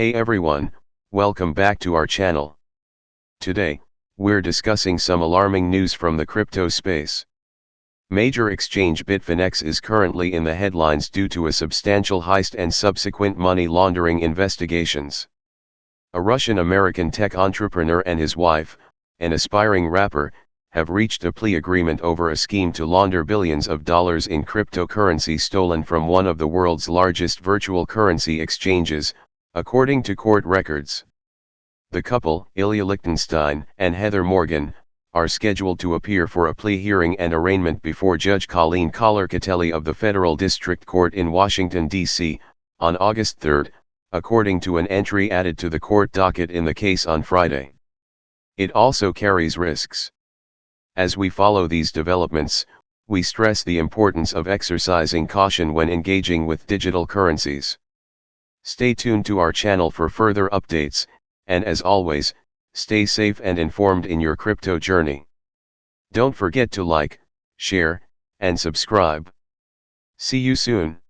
Hey everyone, welcome back to our channel. Today, we're discussing some alarming news from the crypto space. Major exchange Bitfinex is currently in the headlines due to a substantial heist and subsequent money laundering investigations. A Russian-American tech entrepreneur and his wife, an aspiring rapper, have reached a plea agreement over a scheme to launder billions of dollars in cryptocurrency stolen from one of the world's largest virtual currency exchanges, according to court records. The couple, Ilya Lichtenstein and Heather Morgan, are scheduled to appear for a plea hearing and arraignment before Judge Colleen Collar-Catelli of the Federal District Court in Washington, D.C., on August 3, according to an entry added to the court docket in the case on Friday. It also carries risks. As we follow these developments, we stress the importance of exercising caution when engaging with digital currencies. Stay tuned to our channel for further updates, and as always, stay safe and informed in your crypto journey. Don't forget to like, share, and subscribe. See you soon.